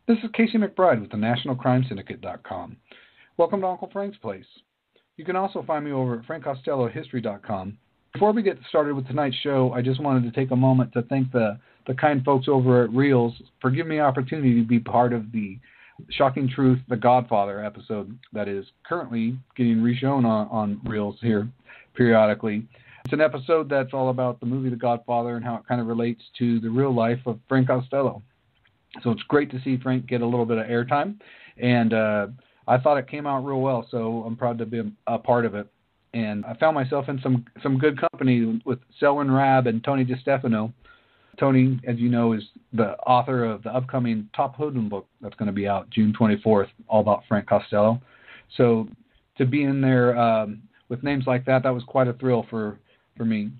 This is Casey McBride with the NationalCrimeSyndicate.com. Welcome to Uncle Frank's Place. You can also find me over at FrankCostelloHistory.com. Before we get started with tonight's show, I just wanted to take a moment to thank the kind folks over at Reels for giving me the opportunity to be part of the Shocking Truth, The Godfather episode that is currently getting reshown on Reels here periodically. It's an episode that's all about the movie The Godfather and how it kind of relates to the real life of Frank Costello. So it's great to see Frank get a little bit of airtime, and I thought it came out real well, so I'm proud to be a part of it. And I found myself in some good company with Selwyn Rabb and Tony DiStefano. Tony, as you know, is the author of the upcoming Top Hoodlum book that's going to be out June 24th, all about Frank Costello. So to be in there with names like that was quite a thrill for me.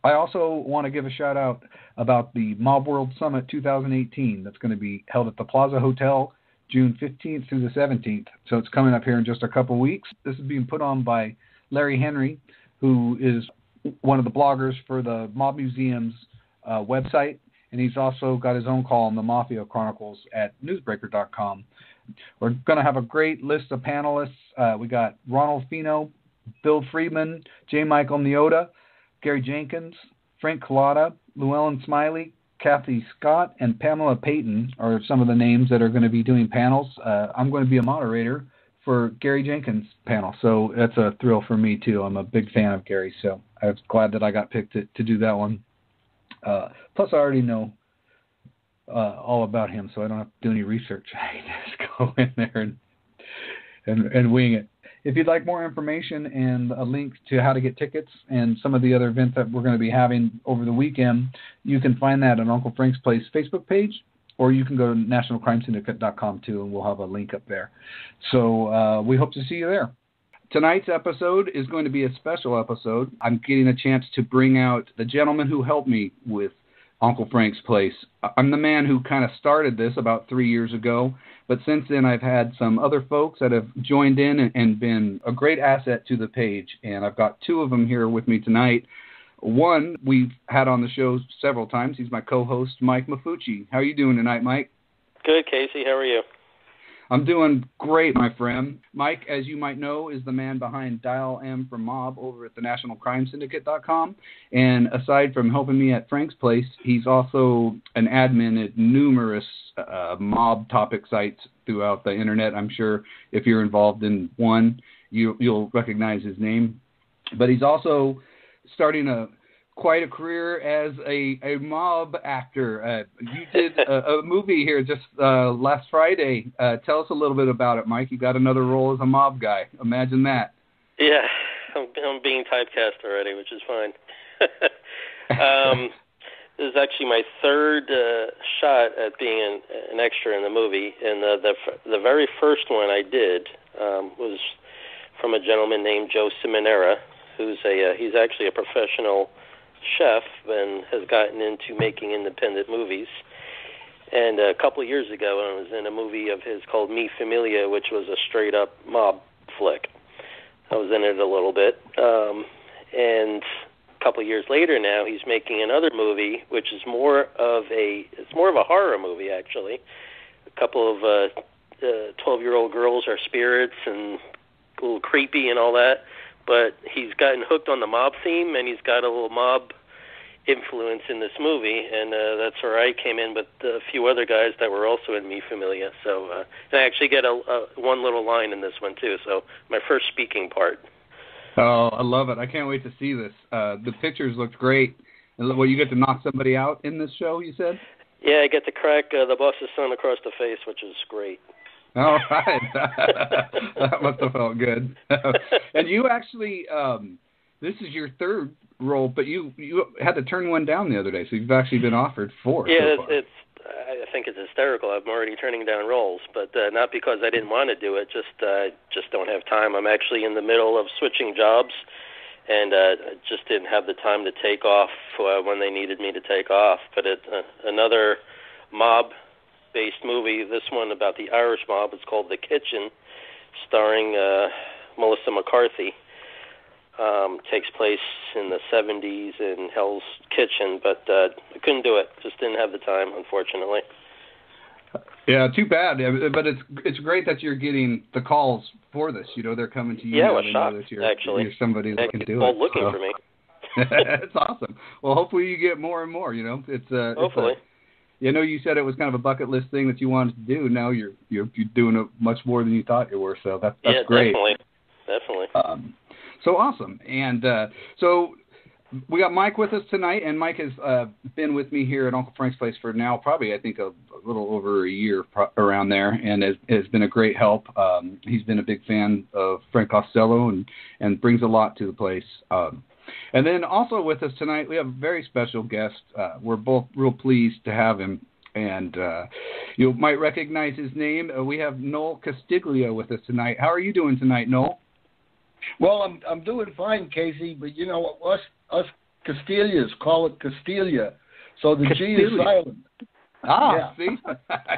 I also want to give a shout out about the Mob World Summit 2018 that's going to be held at the Plaza Hotel June 15th through the 17th. So it's coming up here in just a couple weeks. This is being put on by Larry Henry, who is one of the bloggers for the Mob Museum's website, and he's also got his own column, The Mafia Chronicles, at newsbreaker.com. We're going to have a great list of panelists. We got Ronald Fino, Bill Friedman, J. Michael Niota, Gary Jenkins, Frank Collada, Llewellyn Smiley, Kathy Scott, and Pamela Payton are some of the names that are going to be doing panels. I'm going to be a moderator for Gary Jenkins' panel, so that's a thrill for me, too. I'm a big fan of Gary, so I was glad that I got picked to do that one. Plus, I already know all about him, so I don't have to do any research. I just go in there and wing it. If you'd like more information and a link to how to get tickets and some of the other events that we're going to be having over the weekend, you can find that on Uncle Frank's Place Facebook page, or you can go to NationalCrimeSyndicate.com too, and we'll have a link up there. So we hope to see you there. Tonight's episode is going to be a special episode. I'm getting a chance to bring out the gentleman who helped me with Uncle Frank's Place. I'm the man who kind of started this about 3 years ago, but since then I've had some other folks that have joined in and been a great asset to the page, and I've got two of them here with me tonight. One we've had on the show several times. He's my co-host, Mike Mafucci. How are you doing tonight, Mike? Good, Casey. How are you? I'm doing great, my friend. Mike, as you might know, is the man behind Dial M for Mob over at the NationalCrimeSyndicate.com. And aside from helping me at Frank's Place, he's also an admin at numerous mob topic sites throughout the internet. I'm sure if you're involved in one, you'll recognize his name. But he's also starting quite a career as a mob actor. You did a movie here just last Friday. Tell us a little bit about it, Mike. You got another role as a mob guy. Imagine that. Yeah, I'm being typecast already, which is fine. This is actually my third shot at being an extra in the movie, and the very first one I did was from a gentleman named Joe Simonera, he's actually a professional chef and has gotten into making independent movies. And a couple of years ago, I was in a movie of his called Mi Familia, which was a straight-up mob flick. I was in it a little bit. And a couple of years later now, he's making another movie, which is more of a horror movie, actually. A couple of 12-year-old girls are spirits and a little creepy and all that. But he's gotten hooked on the mob theme, and he's got a little mob influence in this movie, and that's where I came in with a few other guys that were also in Mi Familia. So and I actually get one little line in this one, too, so my first speaking part. Oh, I love it. I can't wait to see this. The pictures looked great. Well, you get to knock somebody out in this show, you said? Yeah, I get to crack the boss's son across the face, which is great. All right. That must have felt good. And you actually, this is your third role, but you had to turn one down the other day, so you've actually been offered four. Yeah, so far. I think it's hysterical. I'm already turning down roles, but not because I didn't want to do it, just don't have time. I'm actually in the middle of switching jobs, and just didn't have the time to take off when they needed me to take off. But another mob-based movie, this one about the Irish mob, it's called The Kitchen, starring Melissa McCarthy. Takes place in the 70s in Hell's Kitchen, but I couldn't do it. Just didn't have the time, unfortunately. Yeah, too bad. But it's great that you're getting the calls for this. You know, they're coming to you. Yeah, I now. was They shocked, know that actually. you're somebody that can do people it. looking for me. It's awesome. Well, hopefully you get more and more. You know, Hopefully. You know, you said it was kind of a bucket list thing that you wanted to do. Now you're doing it much more than you thought you were. So that's great. Definitely. So awesome. And so we got Mike with us tonight, and Mike has been with me here at Uncle Frank's Place for now probably, I think, a little over a year around there, and has been a great help. He's been a big fan of Frank Costello and brings a lot to the place. And then also with us tonight, we have a very special guest. We're both real pleased to have him, and you might recognize his name. We have Noel Castiglia with us tonight. How are you doing tonight, Noel? Well, I'm doing fine, Casey, but you know, us Castillias call it Castiglia, so the G is silent. Ah, yeah.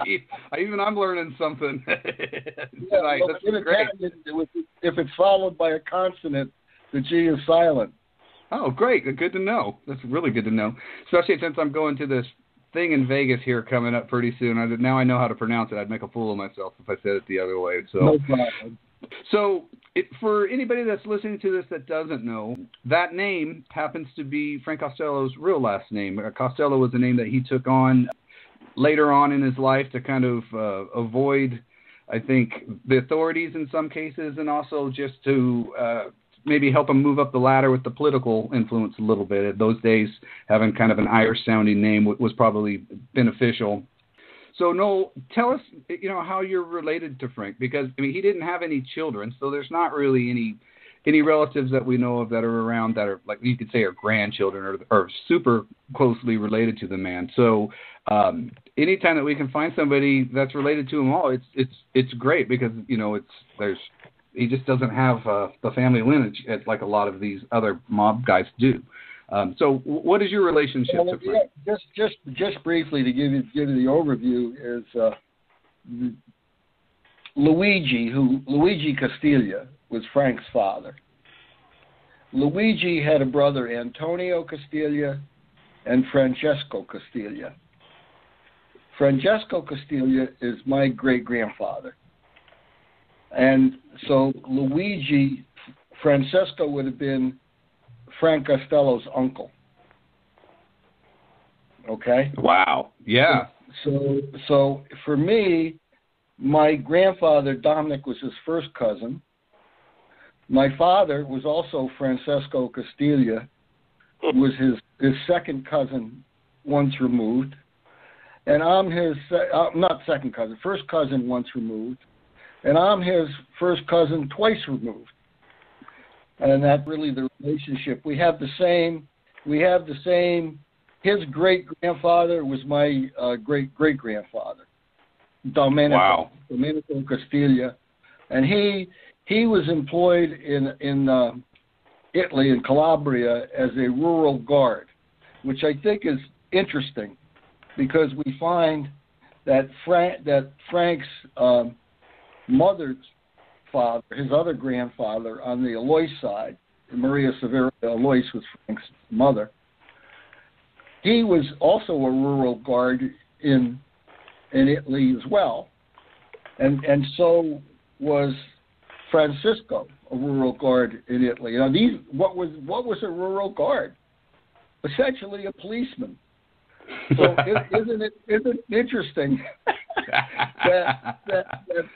See? I'm learning something tonight. Well, that's in great. Italian, if it's followed by a consonant, the G is silent. Oh, great. Good to know. That's really good to know, especially since I'm going to this thing in Vegas here coming up pretty soon. Now I know how to pronounce it. I'd make a fool of myself if I said it the other way. So. No problem. So, for anybody that's listening to this that doesn't know, that name happens to be Frank Costello's real last name. Costello was a name that he took on later on in his life to kind of avoid, I think, the authorities in some cases, and also just to maybe help him move up the ladder with the political influence a little bit. At those days, having kind of an Irish-sounding name was probably beneficial. So, Noel, tell us, how you're related to Frank, because, he didn't have any children, so there's not really any relatives that we know of that are around that are, like you could say, are grandchildren or super closely related to the man. So, anytime that we can find somebody that's related to him all, it's great because, he just doesn't have the family lineage like a lot of these other mob guys do. So, what is your relationship to Frank? Yeah, just briefly to give you the overview is Luigi Castiglia was Frank's father. Luigi had a brother, Antonio Castiglia, and Francesco Castiglia. Francesco Castiglia is my great-grandfather. And so Francesco would have been Frank Costello's uncle. Okay? Wow. Yeah. So for me, my grandfather, Dominic, was his first cousin. My father was also Francesco Castiglia, was his second cousin once removed. And I'm his, not second cousin, first cousin once removed. And I'm his first cousin twice removed. And that's really the relationship. We have the same, his great-grandfather was my great-great-grandfather, Domenico. Wow. Domenico Castiglia. And he was employed in Italy, in Calabria, as a rural guard, which I think is interesting because we find that Frank's mother's father, his other grandfather on the Alois side, Maria Severa Alois was Frank's mother. He was also a rural guard in Italy as well, and so was Francesco, a rural guard in Italy. Now, what was a rural guard? Essentially, a policeman. So isn't it interesting that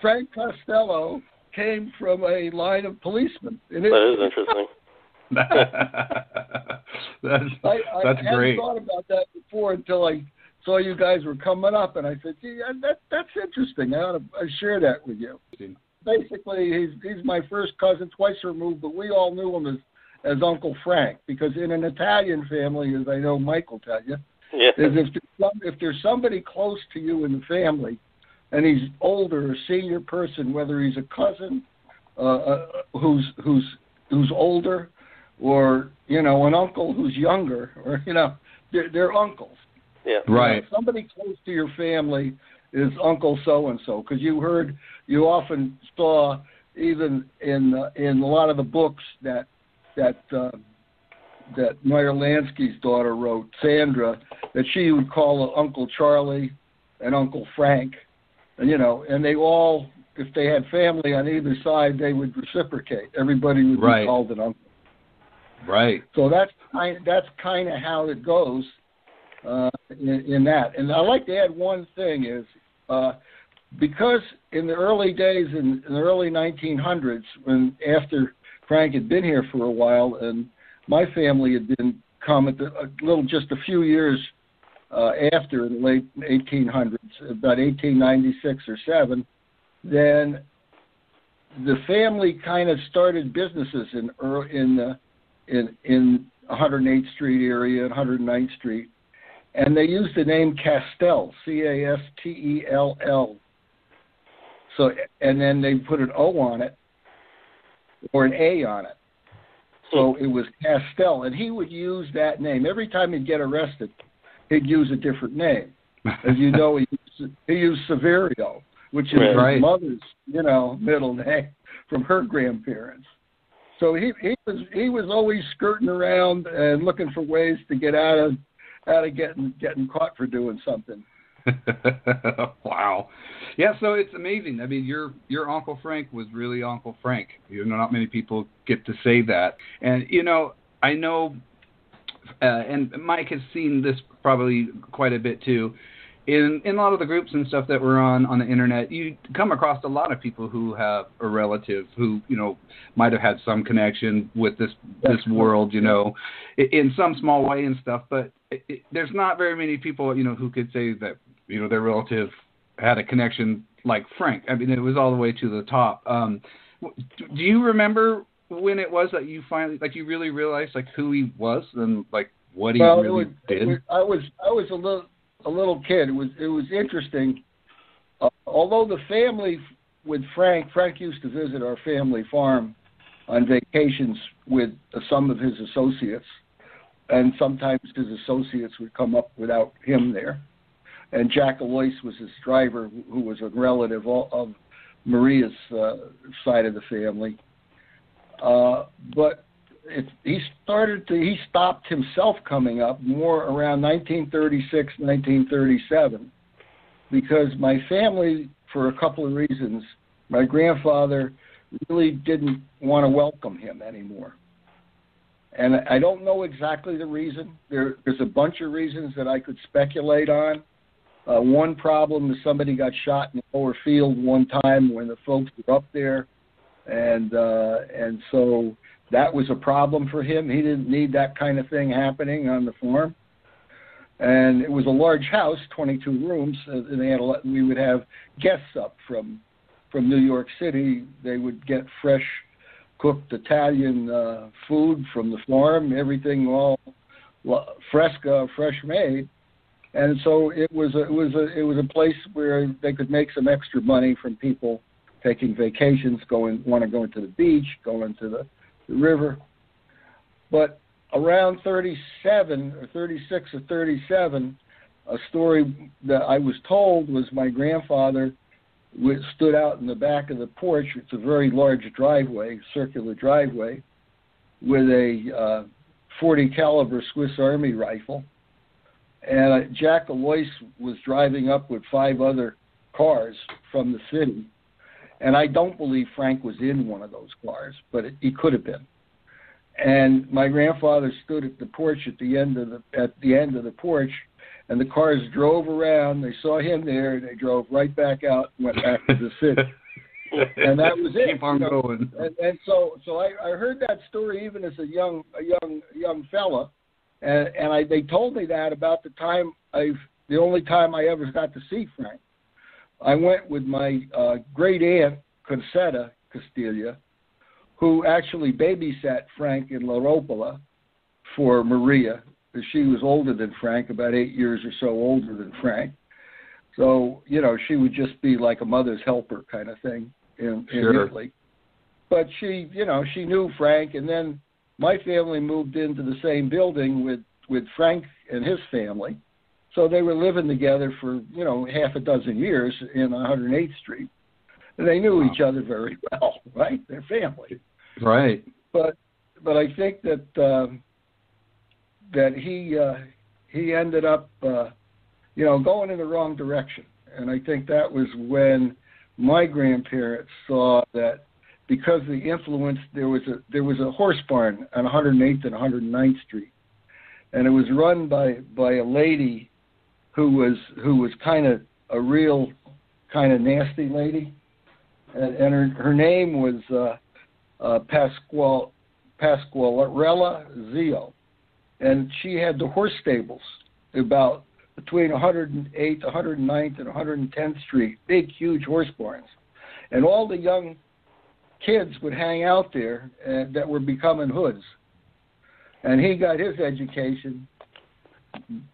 Frank Costello came from a line of policemen? That is interesting. That's I great. hadn't thought about that before until I saw you guys were coming up, and I said, "Gee, that's interesting. I share that with you." Basically, he's my first cousin, twice removed, but we all knew him as Uncle Frank because in an Italian family, as I know Mike will tell you, yeah. is if there's somebody close to you in the family, and he's older, a senior person, whether he's a cousin who's older, or an uncle who's younger, or they're uncles. Yeah. Right. Somebody close to your family is Uncle so and so, because you often saw even in a lot of the books that Meyer Lansky's daughter wrote, Sandra, that she would call Uncle Charlie and Uncle Frank, and they all, if they had family on either side, they would reciprocate. Everybody would be called an uncle. Right. So that's kind of how it goes in that. And I'd like to add one thing is because in the early days, in the early 1900s, after Frank had been here for a while, and my family had been just a few years after, in the late 1800s, about 1896 or 7, then the family kind of started businesses in 108th Street area and 109th Street, and they used the name Castell, Castell. So, and then they put an O on it or an A on it. So it was Castell, and he would use that name every time he'd get arrested. He'd use a different name. As you know, he used Severio, which is his mother's, middle name from her grandparents. So he was always skirting around and looking for ways to get out of getting caught for doing something. Wow. Yeah, so it's amazing. I mean, your Uncle Frank was really Uncle Frank. Not many people get to say that. And, I know, and Mike has seen this probably quite a bit too, in a lot of the groups and stuff that we're on the internet, you come across a lot of people who have a relative who, might have had some connection with this world, in some small way and stuff. But there's not very many people, who could say that, their relative had a connection like Frank. I mean, it was all the way to the top. Do you remember when it was that you finally, you really realized, who he was and, what he really did? I was a little kid. It was interesting. Although the family with Frank used to visit our family farm on vacations with some of his associates, and sometimes his associates would come up without him there. And Jack Alois was his driver, who was a relative of Maria's side of the family. But he stopped himself coming up more around 1936, 1937, because my family, for a couple of reasons, my grandfather really didn't want to welcome him anymore. And I don't know exactly the reason. There's a bunch of reasons that I could speculate on. One problem is somebody got shot in the lower field one time when the folks were up there, and so that was a problem for him. He didn't need that kind of thing happening on the farm. And it was a large house, 22 rooms, and we would have guests up from New York City. They would get fresh cooked Italian food from the farm, everything all fresca, fresh made. And so it was a place where they could make some extra money from people taking vacations, want to go into the beach, going to the river. But around 37 or 36 or 37, a story that I was told was my grandfather stood out in the back of the porch. It's a very large driveway, circular driveway, with a .40 caliber Swiss Army rifle. And Jack Alois was driving up with 5 other cars from the city. And I don't believe Frank was in one of those cars, but he could have been. And my grandfather stood at the porch at the end of the porch, and the cars drove around. They saw him there, and they drove right back out and went back to the city. And that was it. Keep on going. And so I heard that story even as a young fella, and they told me that about the only time I ever got to see Frank. I went with my great aunt Concetta Castiglia, who actually babysat Frank in La Ropola for Maria. She was older than Frank, about 8 years or so older than Frank. So, she would just be like a mother's helper kind of thing in Italy. But she knew Frank, and then my family moved into the same building with Frank and his family. So they were living together for, half a dozen years in 108th Street. And they knew each other very well, right? Their family. Right. But I think that he ended up, going in the wrong direction. And I think that was when my grandparents saw that because of the influence, there was a horse barn on 108th and 109th Street, and it was run by a lady who was kind of a real kind of nasty lady, and her name was Pasquarella Zio, and she had the horse stables about between 108th, 109th, and 110th Street, big, huge horse barns. And all the young kids would hang out there that were becoming hoods. And he got his education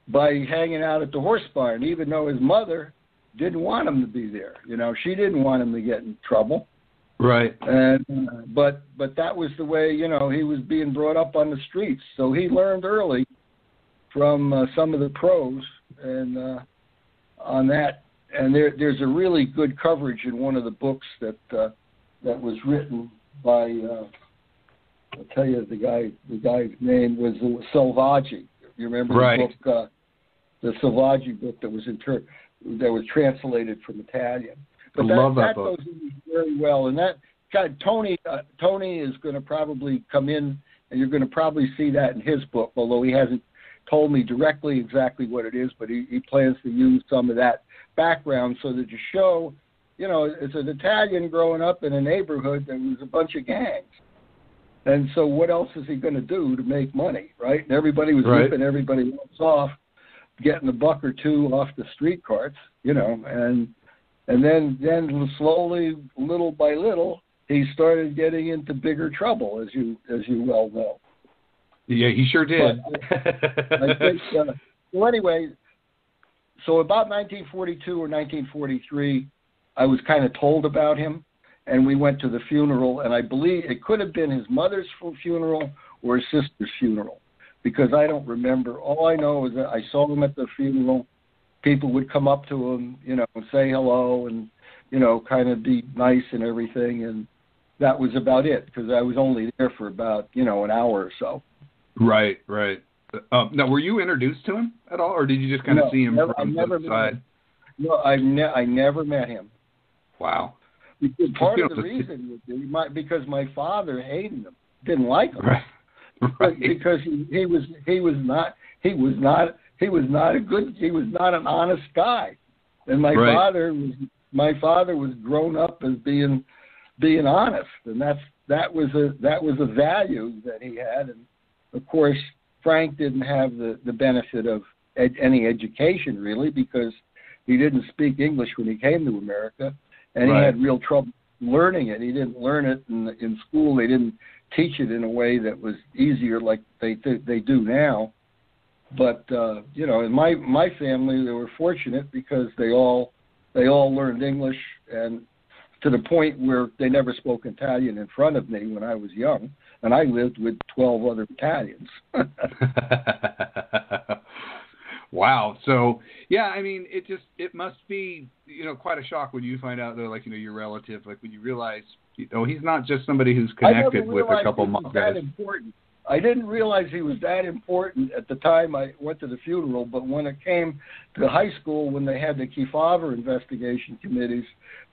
by hanging out at the horse barn, even though his mother didn't want him to be there. You know, she didn't want him to get in trouble. Right. And but that was the way, you know, he was being brought up on the streets. So he learned early from some of the pros and on that. And there's a really good coverage in one of the books that was written by I'll tell you the guy's name was Selvaggi. You remember the book, the Selvaggi book that was translated from Italian. But that book goes in very well, and that Tony is going to probably come in, and you're going to probably see that in his book, although he hasn't told me directly exactly what it is, but he plans to use some of that background so that you show, you know, it's an Italian growing up in a neighborhood that was a bunch of gangs. And so what else is he going to do to make money, right? And everybody was ripping everybody else off, getting a buck or two off the street carts, you know, and then slowly, little by little, he started getting into bigger trouble, as you well know. Yeah, he sure did. I think, well, anyway, so about 1942 or 1943, I was kind of told about him, and we went to the funeral, and I believe it could have been his mother's funeral or his sister's funeral, because I don't remember. All I know is that I saw him at the funeral. People would come up to him, you know, and say hello and, you know, kind of be nice and everything, and that was about it, because I was only there for about, you know, an hour or so. Right. Now, were you introduced to him at all, or did you just kind of see him from the side? No, I never met him. Wow. Because part of the reason would be because my father hated him, didn't like him, right. Because he was not an honest guy, and my father was grown up as being honest, and that was a value that he had. And of course, Frank didn't have the benefit of any education really, because he didn't speak English when he came to America, and he had real trouble learning it. He didn't learn it in school. They didn't teach it in a way that was easier like they do now. But you know, in my family, they were fortunate because they all learned English, and to the point where they never spoke Italian in front of me when I was young, and I lived with 12 other Italians. Wow. So, yeah, I mean, it must be, you know, quite a shock when you find out, though, like, you know, your relative, like when you realize, you know, he's not just somebody who's connected with a couple mob guys. I didn't realize he was that important at the time I went to the funeral, but when it came to high school, when they had the Kefauver investigation committees,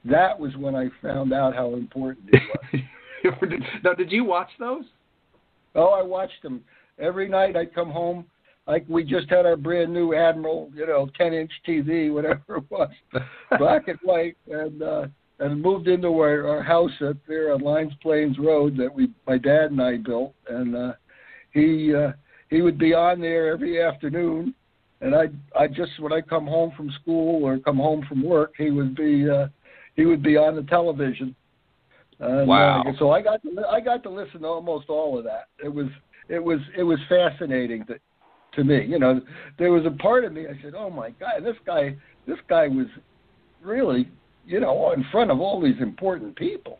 that was when I found out how important he was. Now, did you watch those? Oh, I watched them. Every night I'd come home, like we just had our brand new Admiral, you know, 10-inch TV, whatever it was, black and white, and moved into our house up there on Lines Plains Road that my dad and I built, and he would be on there every afternoon, and I just when I come home from school or come home from work, he would be on the television. And, wow! So I got to listen to almost all of that. It was fascinating to me. You know, there was a part of me I said, "Oh my God, this guy was really." You know, in front of all these important people.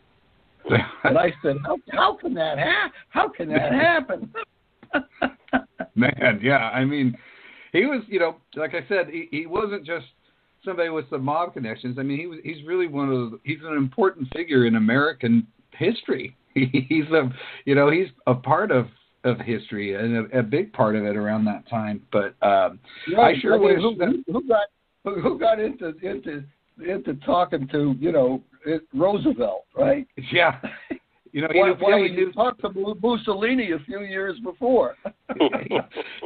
And I said, how can that happen? Man, yeah. I mean, he was, you know, like I said, he wasn't just somebody with some mob connections. I mean, he's really he's an important figure in American history. He's a part of history and a big part of it around that time. But I sure wish who got into into talking to, Roosevelt, right? Yeah. He talked to Mussolini a few years before.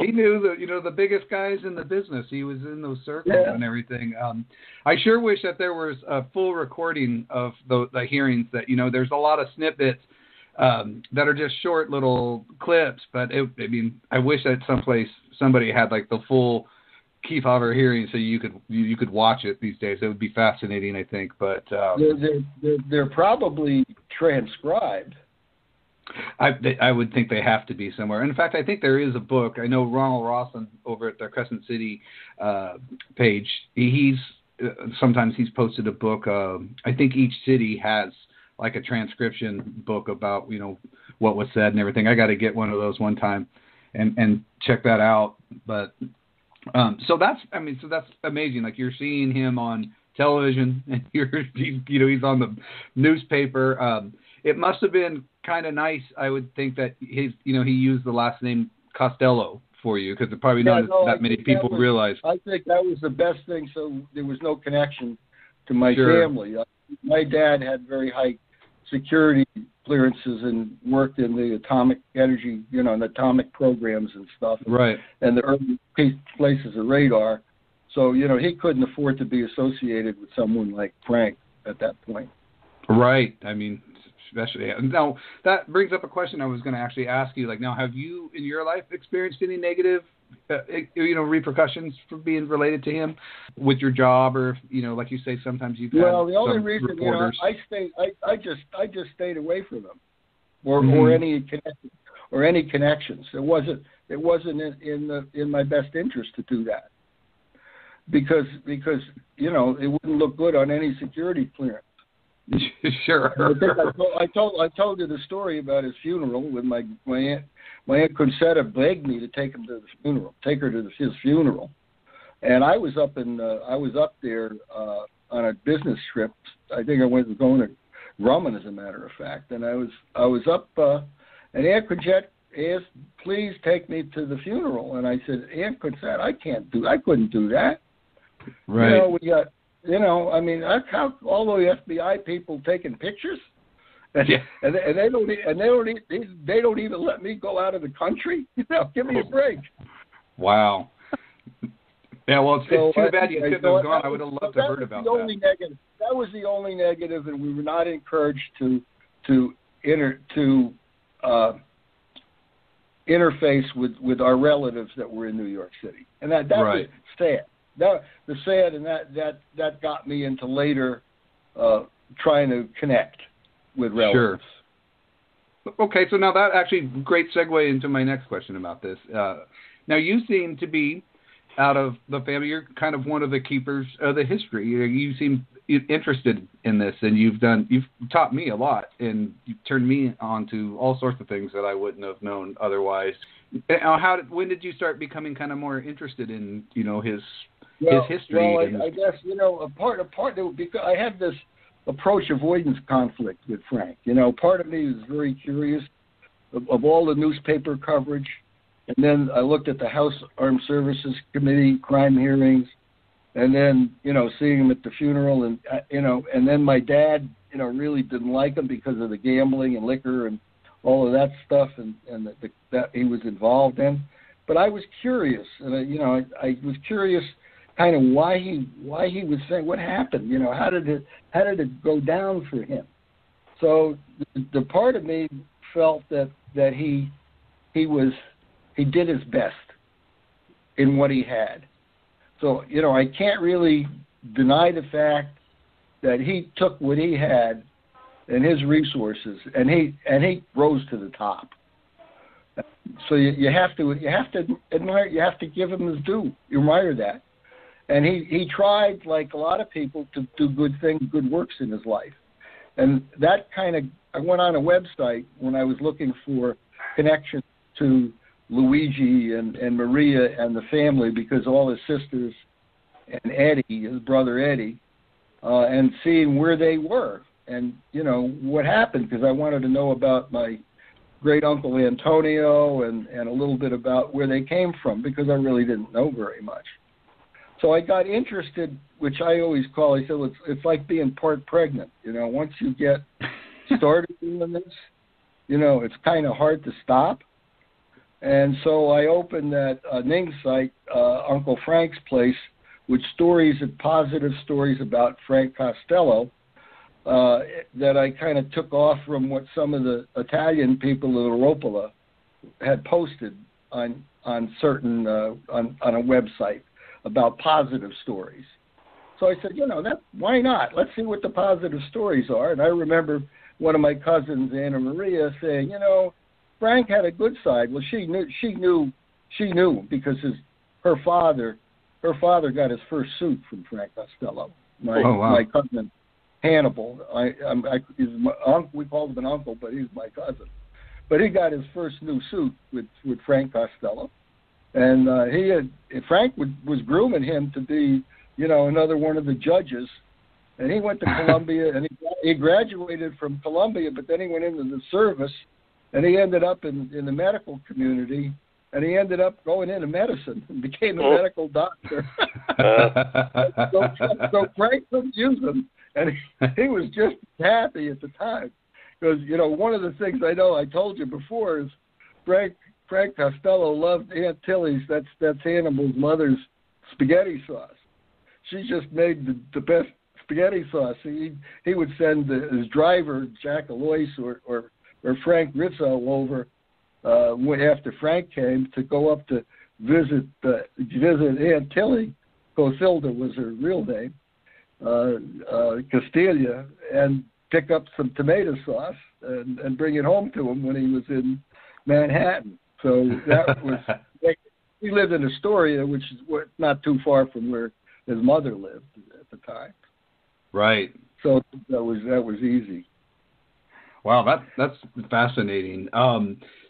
he knew the biggest guys in the business. He was in those circles and everything. I sure wish that there was a full recording of the hearings. That there's a lot of snippets that are just short little clips. But I wish that someplace somebody had like the full Kefauver hearing so you could watch it these days. It would be fascinating, I think. But they're probably transcribed. I would think they have to be somewhere. And in fact, I think there is a book. I know Ronald Rawson over at the Crescent City page. Sometimes he's posted a book. I think each city has like a transcription book about what was said and everything. I got to get one of those one time and check that out. But so that's amazing. Like you're seeing him on television and he's on the newspaper. It must have been kind of nice. I would think that he used the last name Costello for you because probably not that many people realize. I think that was the best thing. So there was no connection to my family. My dad had very high security clearances and worked in the atomic energy, and atomic programs and stuff. Right. And the early places of radar. So, he couldn't afford to be associated with someone like Frank at that point. Right. Especially. Now, that brings up a question I was going to actually ask you. Like, now, have you in your life experienced any negative, repercussions for being related to him with your job or, like you say, sometimes you've had the only reason, reporters. I just stayed away from him or any connections. It wasn't in my best interest to do that because it wouldn't look good on any security clearance. Sure. I told you the story about his funeral with my aunt. My aunt Concetta begged me to take her to his funeral, and I was up there on a business trip. I think I was going to Rumman, as a matter of fact, and I was up, and Aunt Concetta asked, "Please take me to the funeral," and I said, "Aunt Concetta, I couldn't do that." Right. We got. How all the FBI people taking pictures, and they don't even let me go out of the country. Give me a break. Wow. Yeah, well, it's too bad you couldn't have gone. I would have loved to have heard about that. That was the only negative, and we were not encouraged to interface with our relatives that were in New York City, and that was sad. That got me into later trying to connect with relatives. Sure. Okay, so now that actually great segue into my next question about this. Now you seem to be out of the family. You're kind of one of the keepers of the history. You seem interested in this, and you've taught me a lot, and you've turned me on to all sorts of things that I wouldn't have known otherwise. When did you start becoming kind of more interested in his history? Well, I guess a part because I had this approach avoidance conflict with Frank. Part of me was very curious of all the newspaper coverage, and then I looked at the House Armed Services Committee crime hearings, and then seeing him at the funeral, and and then my dad really didn't like him because of the gambling and liquor and all of that stuff, and that he was involved in. But I was curious, and I was curious kind of why he was saying what happened. How did it go down for him? So the part of me felt that he did his best in what he had. So I can't really deny the fact that he took what he had and his resources, and he rose to the top. So you have to admire, you have to give him his due. You admire that. And he tried, like a lot of people, to do good things, good works in his life. And that I went on a website when I was looking for connections to Luigi and Maria and the family, because all his sisters and Eddie, his brother Eddie, and seeing where they were and, what happened, because I wanted to know about my great-uncle Antonio and a little bit about where they came from, because I really didn't know very much. So I got interested, which I always call, I said, it's like being part pregnant. Once you get started doing this, it's kind of hard to stop. And so I opened that Ning site, Uncle Frank's Place, with positive stories about Frank Costello, that I kind of took off from what some of the Italian people in Europola had posted on certain on a website about positive stories. So I said, why not? Let's see what the positive stories are. And I remember one of my cousins, Anna Maria, saying, Frank had a good side. Well, she knew because her father got his first suit from Frank Costello. My cousin Hannibal. We called him an uncle, but he's my cousin. But he got his first new suit with Frank Costello, and Frank was grooming him to be, another one of the judges. And he went to Columbia, and he graduated from Columbia, but then he went into the service, and he ended up in the medical community, and he ended up going into medicine and became a medical doctor. so Frank couldn't use him, and he was just happy at the time. Because, one of the things I know I told you before is Frank Costello loved Aunt Tilly's, that's Hannibal's mother's spaghetti sauce. She just made the best spaghetti sauce. He would send his driver, Jack Alois or Frank Rizzo over after Frank came to go up to visit Aunt Tilly. Cosilda was her real name, Castiglia, and pick up some tomato sauce and bring it home to him when he was in Manhattan. So that was he lived in Astoria, which is not too far from where his mother lived at the time. Right. So that was easy. Wow, that's fascinating.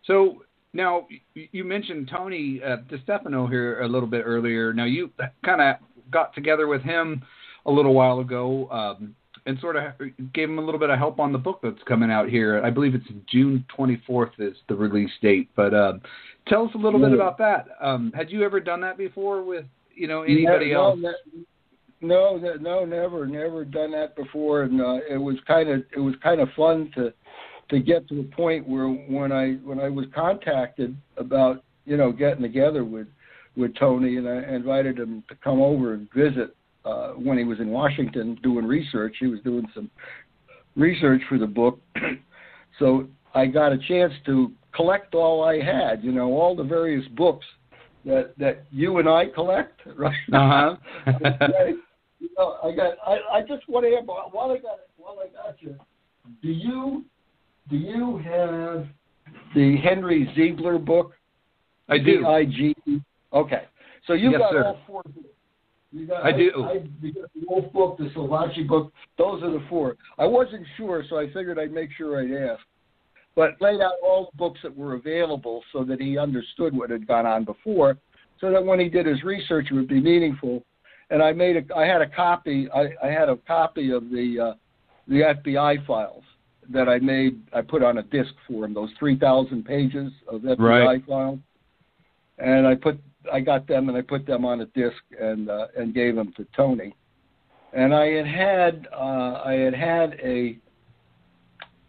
So now you mentioned Tony DeStefano here a little bit earlier. Now you kind of got together with him a little while ago and sort of gave him a little bit of help on the book that's coming out here. I believe it's June 24th is the release date. But tell us a little bit about that. Had you ever done that before with anybody else? No, never done that before, and it was kind of fun to get to a point where when I was contacted about getting together with Tony, and I invited him to come over and visit when he was in Washington doing research. He was doing some research for the book, so I got a chance to collect all I had, all the various books that you and I collect, right? Uh-huh. I just want to have, while I got you, do you have the Henry Ziegler book? I do. Z-I-G-E? Okay. So you yes, got sir. all four books. I do. You got the Wolf book, the Salvaci book. Those are the four. I wasn't sure, so I figured I'd make sure I'd ask. But laid out all the books that were available so that he understood what had gone on before, so that when he did his research, it would be meaningful. And I had a copy of the FBI files that I put on a disc for him, those 3,000 pages of FBI files. And I got them and I put them on a disc and gave them to Tony. And I had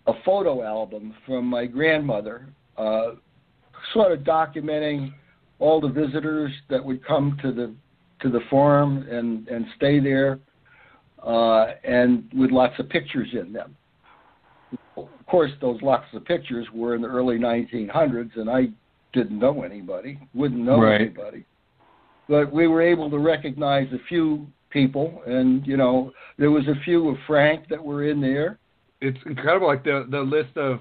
a photo album from my grandmother, sort of documenting all the visitors that would come to the farm and stay there, and with lots of pictures in them. Of course, those lots of pictures were in the early 1900s, and I didn't know anybody, wouldn't know anybody. But we were able to recognize a few people, and, there was a few of Frank that were in there. It's incredible, like the list of,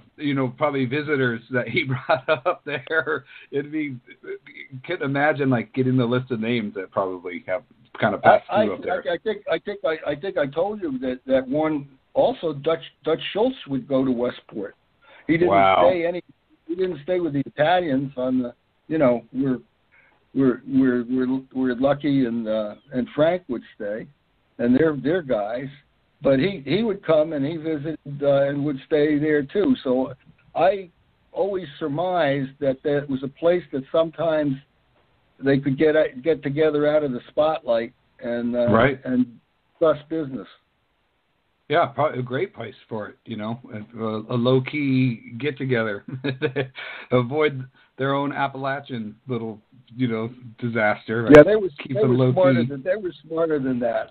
probably visitors that he brought up there. Couldn't imagine, like, getting the list of names that probably have kind of passed through up there. I think I told you that one, also Dutch Schultz would go to Westport. He didn't He didn't stay with the Italians on the, we're lucky, and Frank would stay, and they're guys. But he would come and he visited and would stay there too. So I always surmised that was a place that sometimes they could get together out of the spotlight and right. and discuss business. Yeah, probably a great place for it. A low key get together, avoid their own Appalachian little disaster. Right? Yeah, they were smarter than that.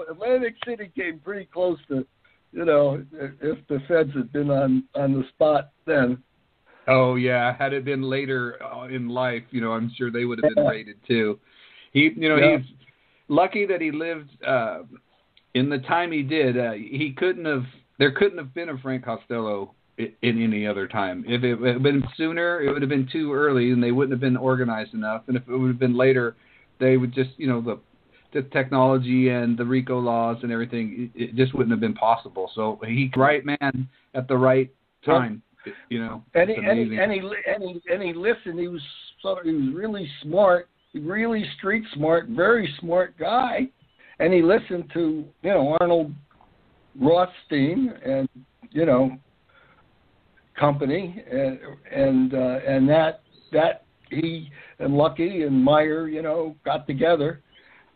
Atlantic City came pretty close to, if the feds had been on the spot then. Oh yeah, had it been later in life, I'm sure they would have been raided too. He's lucky that he lived in the time he did. There couldn't have been a Frank Costello in any other time. If it had been sooner, it would have been too early, and they wouldn't have been organized enough. And if it would have been later, they would just, the technology and the RICO laws and everything, it just wouldn't have been possible. So he's the right man at the right time. And he listened. He was really smart, really street smart, very smart guy, and he listened to Arnold Rothstein and company, and that he and Lucky and Meyer got together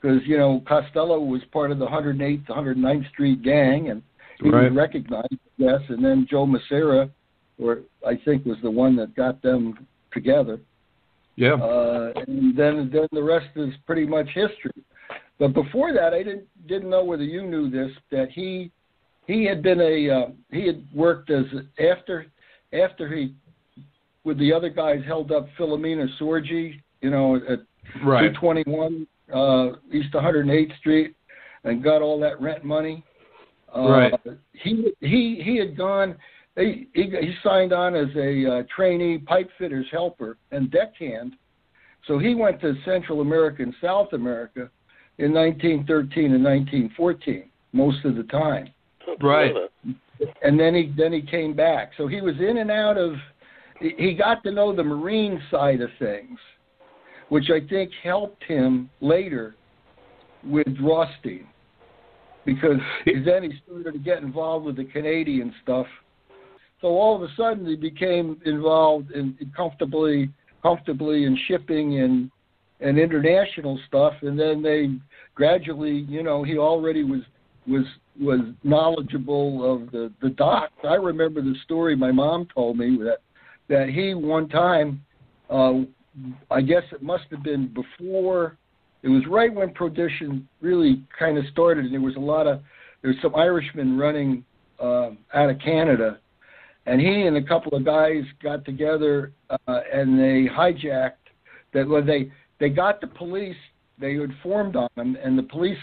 because Costello was part of the 108th, 109th Street gang, and he was recognized, yes, and then Joe Massera, or I think was the one that got them together. Yeah. And then the rest is pretty much history. But before that, I didn't know whether you knew this, that he had been he had worked as after he with the other guys held up Philomena Sorgi, at 221 East 108th Street, and got all that rent money. He had gone. He signed on as a trainee pipe fitter's helper and deckhand. So he went to Central America and South America in 1913 and 1914 most of the time. Right. And then he came back. So he was in and out of. He got to know the marine side of things, which I think helped him later with Rothstein, because then he started to get involved with the Canadian stuff. So all of a sudden he became involved in comfortably in shipping and international stuff, and then they gradually, he already was knowledgeable of the docks. I remember the story my mom told me that he one time, I guess it must have been before, it was right when Prohibition really kind of started, and there was some Irishmen running out of Canada. And he and a couple of guys got together and they hijacked that. Well, they got the police. They had formed on them, and the police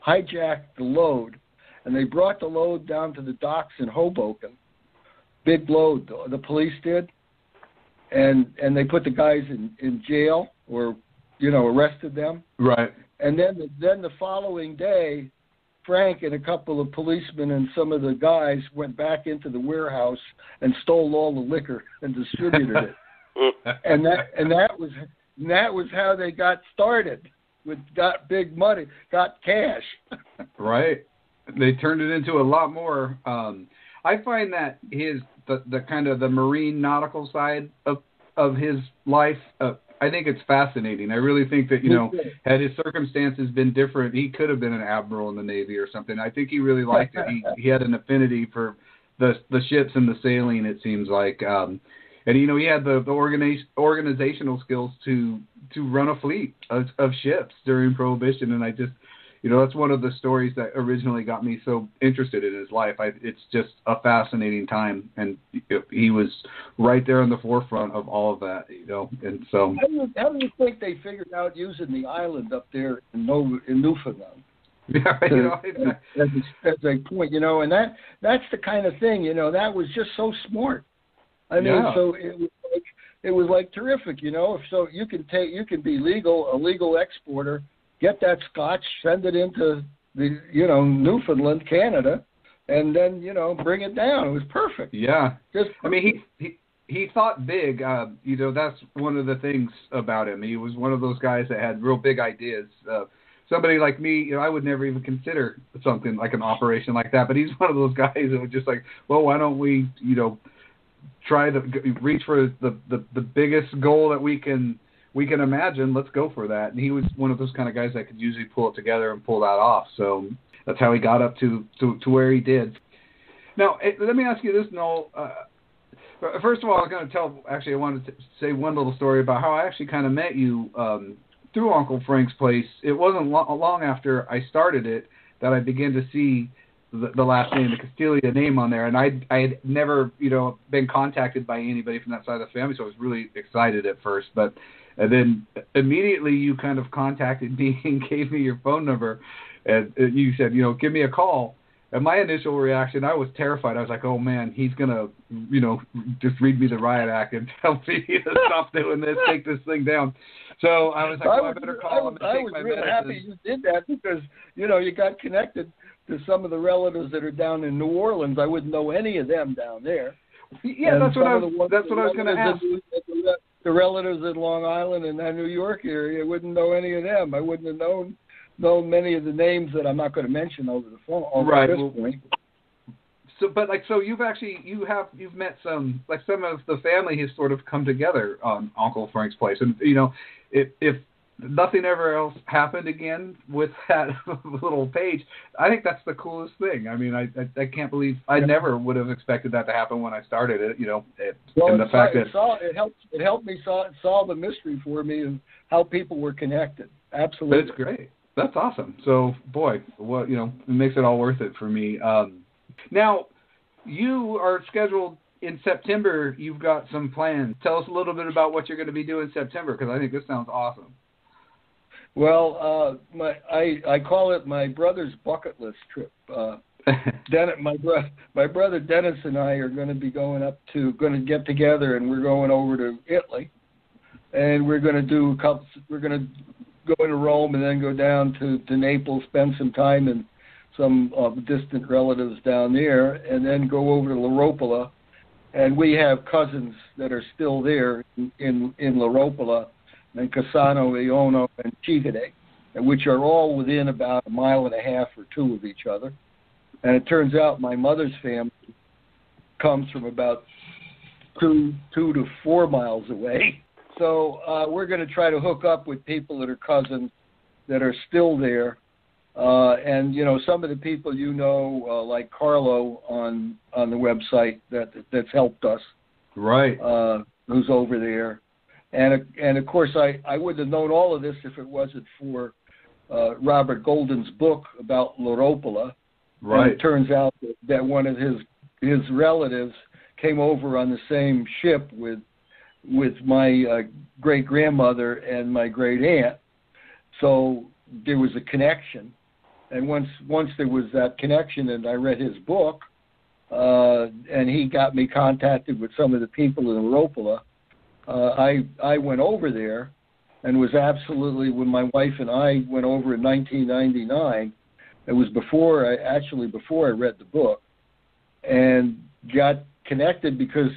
hijacked the load, and they brought the load down to the docks in Hoboken. Big load, the police did, and they put the guys in jail or arrested them. Right. And then the following day, Frank and a couple of policemen and some of the guys went back into the warehouse and stole all the liquor and distributed it. and that was how they got started. Got big money, got cash. Right. They turned it into a lot more. I find that the kind of the marine nautical side of his life, I think it's fascinating. I really think that, had his circumstances been different, he could have been an admiral in the Navy or something. I think he really liked it. He had an affinity for the ships and the sailing, it seems like. And, he had the organizational skills to run a fleet of ships during Prohibition. And I just, that's one of the stories that originally got me so interested in his life. It's just a fascinating time, and he was right there on the forefront of all of that, And so, how do you think they figured out using the island up there in Newfoundland? Yeah, as a point, and that's the kind of thing, that was just so smart. I mean, so it was like terrific, So you can be a legal exporter. Get that scotch, send it into the, Newfoundland, Canada, and then, bring it down. It was perfect. Yeah. I mean, he thought big. That's one of the things about him. He was one of those guys that had real big ideas. Somebody like me, I would never even consider something like an operation like that. But he's one of those guys that was just like, well, why don't we, try to reach for the biggest goal that we can we can imagine. Let's go for that. And he was one of those kind of guys that could usually pull it together and pull that off. So that's how he got up to where he did. Now, let me ask you this, Noel. First of all, I wanted to say one little story about how I actually kind of met you through Uncle Frank's Place. It wasn't long after I started it that I began to see the last name, the Castiglia name on there, and I had never, been contacted by anybody from that side of the family, so I was really excited at first. And then immediately you kind of contacted me and gave me your phone number, and you said, give me a call. And my initial reaction, I was terrified. I was like, oh man, he's gonna, just read me the riot act and tell me to stop doing this, take this thing down. So I was like, I better call him and take my medicine. I was really happy you did that because, you got connected to some of the relatives that are down in New Orleans. I wouldn't know any of them down there. Yeah, and that's what I was going to ask. The relatives in Long Island and that New York area, I wouldn't know any of them. I wouldn't have known many of the names that I'm not going to mention over the phone at this point. So you've met some of the family has sort of come together on Uncle Frank's Place, and if nothing ever else happened again with that little page, I think that's the coolest thing. I mean, I can't believe I never would have expected that to happen when I started it. It helped me solve the mystery for me and how people were connected. Absolutely, that's great. That's awesome. So, boy, it makes it all worth it for me. Now, you are scheduled in September. You've got some plans. Tell us a little bit about what you're going to be doing in September, because I think this sounds awesome. Well, I call it my brother's bucket list trip. My brother Dennis and I are going to be going to get together, and we're going over to Italy, and we're going to we're going to go into Rome and then go down to Naples, spend some time in some distant relatives down there, and then go over to La Ropola. And we have cousins that are still there in La Ropola, and Cassano, Iono, and Chigade, which are all within about 1.5 miles or 2 of each other. And it turns out my mother's family comes from about 2 to 4 miles away. So we're going to try to hook up with people that are cousins that are still there. And, some of the people like Carlo on the website that's helped us. Right. Who's over there. And of course, I wouldn't have known all of this if it wasn't for Robert Golden's book about La Ropola. Right. And it turns out that one of his relatives came over on the same ship with my great-grandmother and my great-aunt. So there was a connection. And once there was that connection and I read his book, and he got me contacted with some of the people in La Ropola, I went over there and was absolutely, when my wife and I went over in 1999, it was before I read the book, and got connected because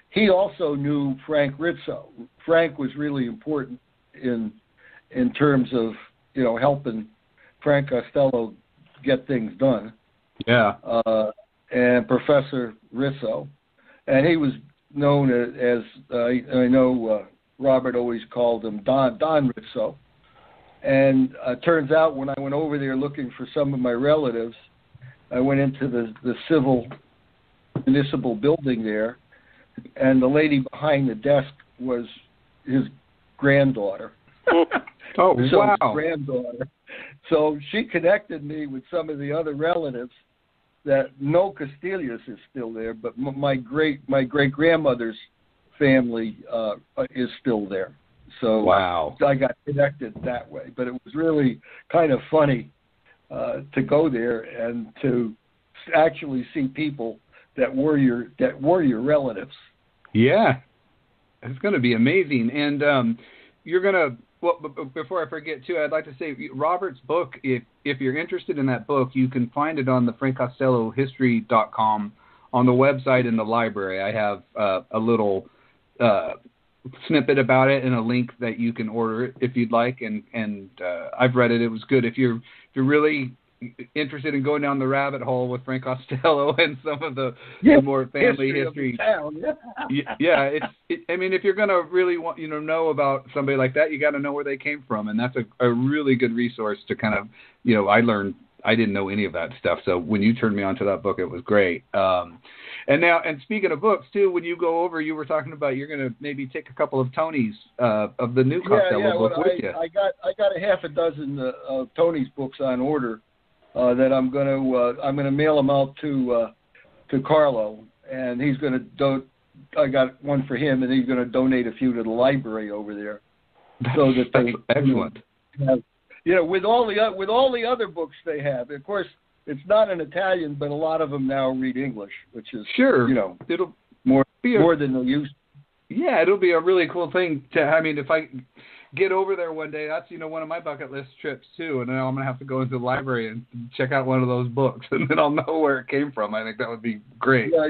he also knew Frank Rizzo. Frank was really important in terms of, helping Frank Costello get things done. Yeah. And Professor Rizzo. And he was known as I know Robert always called him Don Rizzo. And turns out when I went over there looking for some of my relatives, I went into the civil municipal building there, and the lady behind the desk was his granddaughter. Oh, so wow. His granddaughter. So she connected me with some of the other relatives that Noel Castiglia is still there, but my great grandmother's family is still there. So wow. I got connected that way. But it was really kind of funny to go there and to actually see people that were your relatives. Yeah, it's going to be amazing. And you're going to. Well, before I forget, too, I'd like to say Robert's book, if you're interested in that book, you can find it on the frankcostellohistory.com on the website in the library. I have a little snippet about it and a link that you can order it if you'd like. And I've read it. It was good. If you're really, interested in going down the rabbit hole with Frank Costello and some of the more family history. Yeah, I mean, if you're gonna really want know about somebody like that, you got to know where they came from, and that's a really good resource to kind of I didn't know any of that stuff, so when you turned me onto that book, it was great. And speaking of books too, when you go over, you were talking about you're gonna maybe take a couple of Tony's of the new Costello book with you. I got a half a dozen of Tony's books on order that I'm gonna mail them out to Carlo, and he's gonna I got one for him, and he's gonna donate a few to the library over there, so that that's excellent. With all the other books they have, of course, it's not in Italian, but a lot of them now read English, which is it'll more than they used to. Yeah, it'll be a really cool thing to. I mean, if I get over there one day, that's one of my bucket list trips too, and then I'm gonna have to go into the library and check out one of those books, and then I'll know where it came from. I think that would be great. Yeah,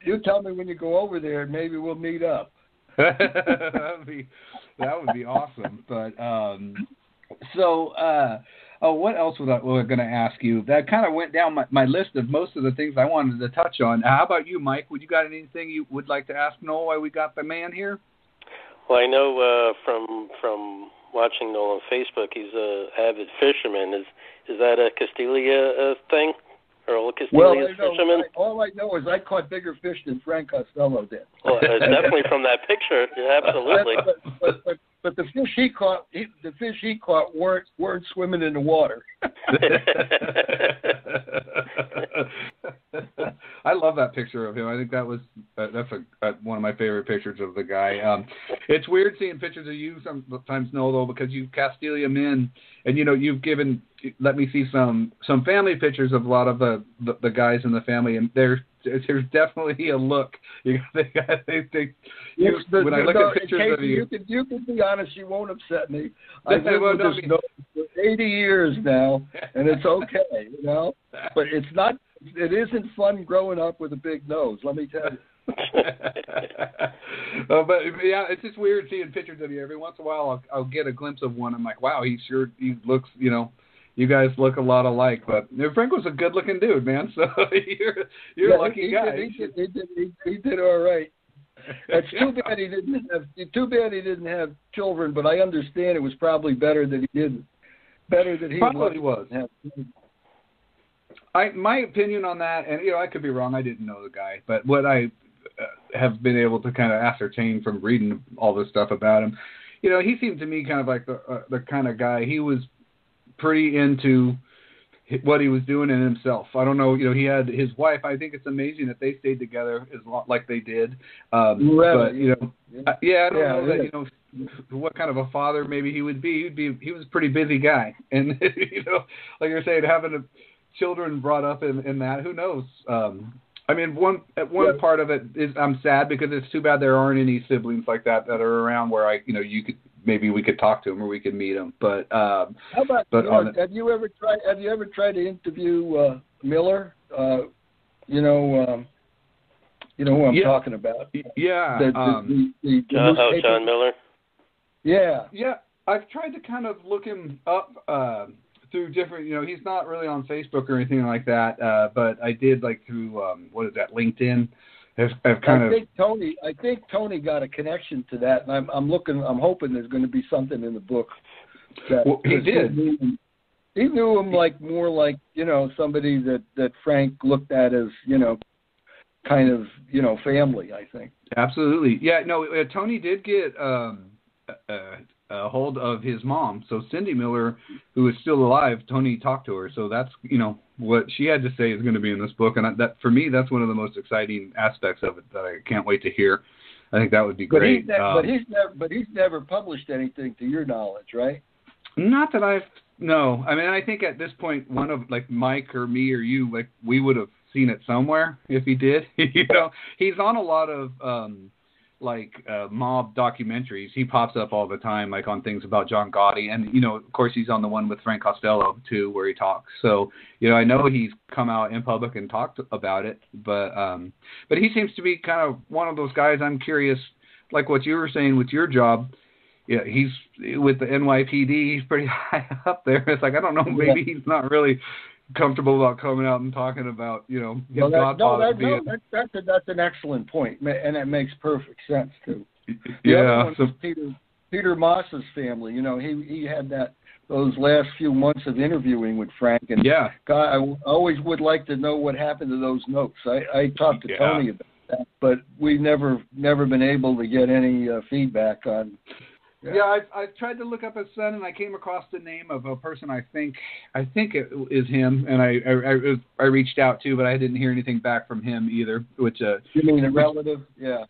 you tell me when you go over there, and maybe we'll meet up. that would be awesome. But what else was I going to ask you? That kind of went down my list of most of the things I wanted to touch on. How about you, Mike? Would you got anything you would like to ask Noel while we got the man here? Well, I know from watching Noel on Facebook, he's an avid fisherman. Is that a Castiglia thing? Or old Castiglia's fisherman? All I know is I caught bigger fish than Frank Costello did. Well, definitely from that picture. Yeah, absolutely. But the fish he caught weren't swimming in the water. I love that picture of him. I think that's one of my favorite pictures of the guy. It's weird seeing pictures of you sometimes, Noel, though, because you Castiglia men, and you've let me see some family pictures of a lot of the guys in the family, and there's definitely a look. When I look at pictures of you, you can be honest. You won't upset me. I've lived with this nose for 80 years now, and it's okay, But it's not. It isn't fun growing up with a big nose. Let me tell you. But yeah, it's just weird seeing pictures of you. Every once in a while, I'll get a glimpse of one. I'm like, wow, he looks. You guys look a lot alike, but Frank was a good-looking dude, man. So you're a lucky guy. He did all right. It's too bad he didn't have children, but I understand it was probably better that he didn't. Better that he probably was. Have. My opinion on that, and I could be wrong. I didn't know the guy, but what I have been able to kind of ascertain from reading all this stuff about him, he seemed to me kind of like the kind of guy. He was pretty into what he was doing in himself. I don't know, he had his wife. I think it's amazing that they stayed together as long, like they did. But I don't know that what kind of a father maybe he would be. He was a pretty busy guy, and like you're saying, having children brought up in that, who knows? I mean, one part of it is I'm sad because it's too bad there aren't any siblings like that are around where maybe we could talk to him or we could meet him. But how about have you ever tried to interview Miller? You know who I'm talking about. Yeah. John Miller. Yeah. Yeah. I've tried to kind of look him up through different, he's not really on Facebook or anything like that, but I did through, LinkedIn. I think Tony got a connection to that, and I'm hoping there's going to be something in the book. He did. He knew him more like somebody that Frank looked at as kind of family. I think. Absolutely, yeah. No, Tony did get a hold of his mom. So Cindy Miller, who is still alive, Tony talked to her. So that's, what she had to say is going to be in this book. And that, for me, that's one of the most exciting aspects of it that I can't wait to hear. I think that would be great. But he's never published anything to your knowledge, right? Not that no. I mean, I think at this point, one of Mike or me or you, we would have seen it somewhere if he did. He's on a lot of, mob documentaries. He pops up all the time, on things about John Gotti. And, of course, he's on the one with Frank Costello, too, where he talks. So, I know he's come out in public and talked about it. But he seems to be kind of one of those guys. I'm curious, like what you were saying with your job. Yeah, he's with the NYPD. He's pretty high up there. It's I don't know. Maybe he's not really, comfortable about coming out and talking about, his well, godfather being. That's an excellent point, and it makes perfect sense too. The Yeah. other one was Peter Moss's family. He had those last few months of interviewing with Frank, and yeah. God, I always would like to know what happened to those notes. I talked to Tony about that, but we've never been able to get any feedback on. Yeah, I tried to look up his son, and I came across the name of a person I think it is him, and I reached out to, but I didn't hear anything back from him either. Which you mean a relative? Yeah.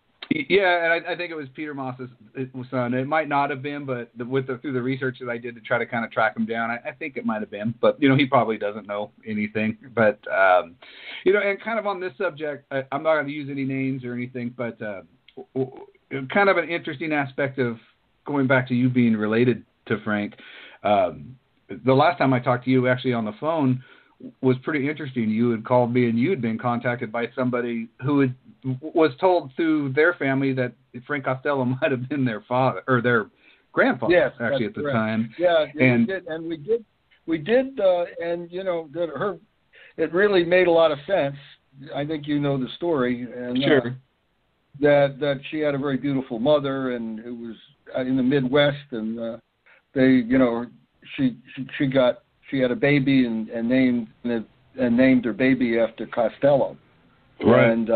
Yeah, and I think it was Peter Moss's son. It might not have been, but through the research that I did to try to kind of track him down, I think it might have been. But he probably doesn't know anything. But and kind of on this subject, I'm not going to use any names or anything, but kind of an interesting aspect of going back to you being related to Frank. The last time I talked to you actually on the phone was pretty interesting. You had called me and you had been contacted by somebody who was told through their family that Frank Costello might have been their father or their grandfather. Yes, actually at the correct. time. Yeah, and we did, and it really made a lot of sense. I think you know the story, and sure. That she had a very beautiful mother, and it was in the Midwest, and she had a baby and named her baby after Costello. Right. And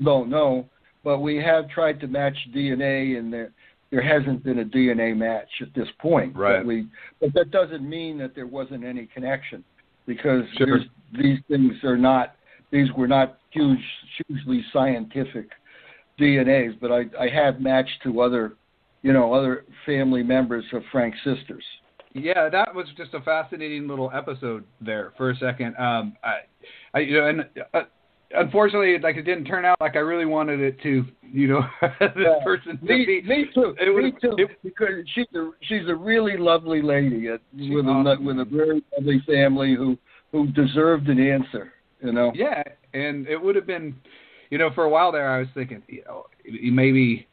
don't know, but we have tried to match DNA, and there hasn't been a DNA match at this point. Right. But that doesn't mean that there wasn't any connection, because sure. these were not hugely scientific DNAs, but I have matched to other family members of Frank's sisters. Yeah, that was just a fascinating little episode there for a second. Unfortunately, it didn't turn out like I really wanted it to. This person to be. Me too. Because she's a really lovely lady with a very lovely family who deserved an answer. Yeah, and it would have been, for a while there, I was thinking, maybe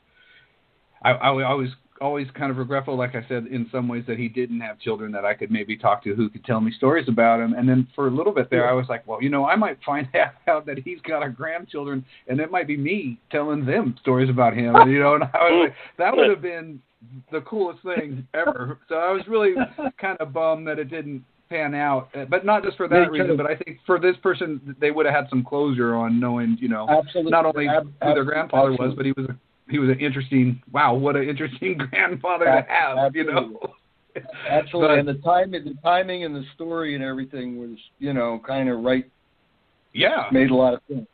I was always kind of regretful, like I said, in some ways that he didn't have children that I could maybe talk to who could tell me stories about him. And then for a little bit there, I was like, well, I might find out that he's got a grandchildren, and it might be me telling them stories about him. And I was like, that would have been the coolest thing ever. So I was really kind of bummed that it didn't pan out, but not just for that reason, but I think for this person, they would have had some closure on knowing, absolutely. Not only who their grandfather was, but he was an interesting, what an interesting grandfather to have, Absolutely. Absolutely. But, and the timing and the story and everything was, kind of right. Yeah. Made a lot of sense.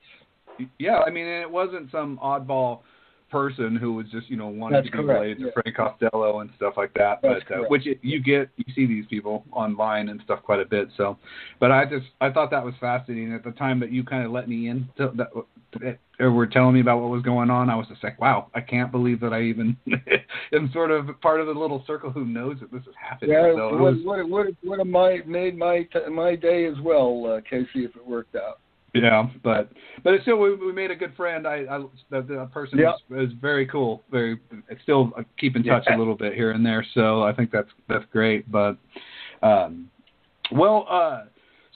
Yeah. I mean, it wasn't some oddball person who was just, wanted to be related to Frank Costello and stuff like that. That's but you see these people online and stuff quite a bit. So, but I thought that was fascinating at the time that you kind of let me in to that. Or were telling me about what was going on, I was just like, wow, I can't believe that I even am sort of part of the little circle who knows that this is happening. Yeah, so would have made my day as well, Casey, if it worked out. Yeah, but still, we made a good friend. The person is very cool. Still keep in touch a little bit here and there. So I think that's great. But so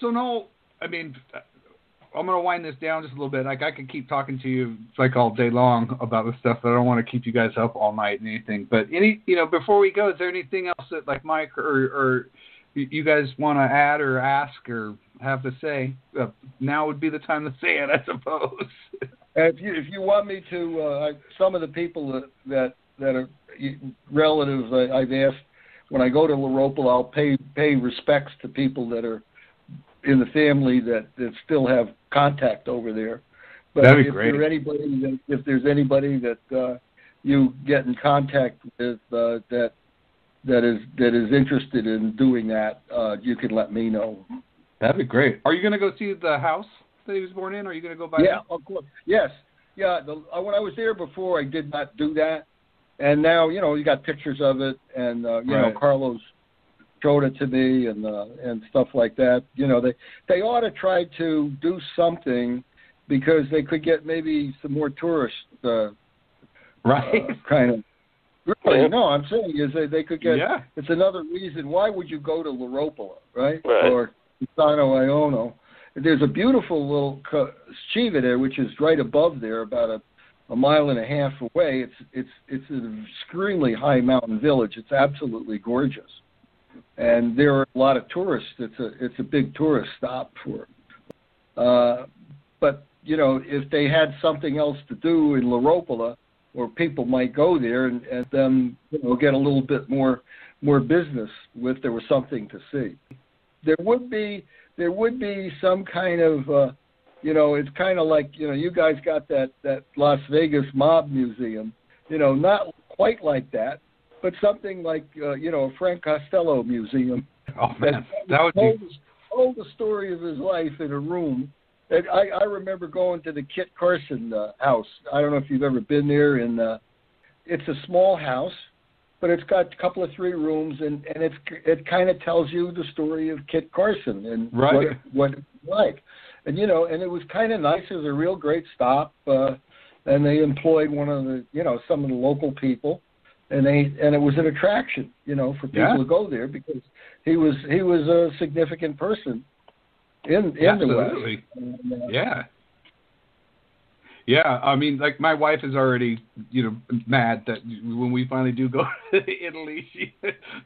Noel, I mean, I'm going to wind this down just a little bit. Like, I could keep talking to you all day long about this stuff, but I don't want to keep you guys up all night and anything. But before we go, is there anything else that Mike or you guys want to add or ask or have to say? Now would be the time to say it, I suppose. If you want me to, some of the people that are relatives, I've asked when I go to Laropel, I'll pay respects to people that are in the family that still have contact over there. But that'd be great. If there's anybody that you get in contact with that is interested in doing that, you can let me know. That'd be great. Are you going to go see the house that he was born in? Or are you going to go by? Yeah, of course. Yes. Yeah. When I was there before, I did not do that, and now you got pictures of it, and Carlos showed it to me and stuff like that. They ought to try to do something because they could get maybe some more tourists. Right. Kind of. Really, no, I'm saying is they could get. Yeah. It's another reason. Why would you go to Laropel, right? Right. Or Sano Iono. There's a beautiful little Shiva there, which is right above there, about a mile and a half away. It's an extremely high mountain village. It's absolutely gorgeous, and there are a lot of tourists. It's a big tourist stop for it. But if they had something else to do in Laropola, or people might go there and then get a little bit more business if there was something to see. There would be some kind of it's kind of like you guys got that Las Vegas mob museum, not quite like that, but something like a Frank Costello museum. Oh man, that would told the story of his life in a room. And I remember going to the Kit Carson house. I don't know if you've ever been there. It's a small house, but it's got a couple of 3 rooms, and it kind of tells you the story of Kit Carson and what it's like. And and it was kind of nice. It was a real great stop, and they employed one of the some of the local people, and it was an attraction for people to go there because he was a significant person in Absolutely. the West. Yeah, I mean, like my wife is already, mad that when we finally do go to Italy, she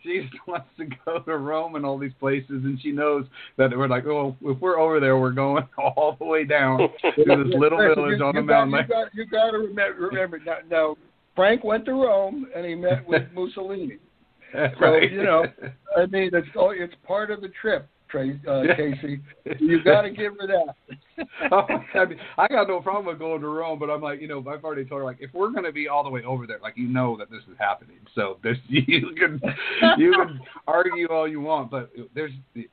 just wants to go to Rome and all these places, and she knows that we're like, oh, if we're over there, we're going all the way down to this little village on the mountain. You got to remember now. Frank went to Rome and he met with Mussolini. So I mean, it's part of the trip. Casey, you got to give her that. I mean, I got no problem with going to Rome, but I'm like, I've already told her, like, if we're going to be all the way over there, like, that this is happening. So you can argue all you want, but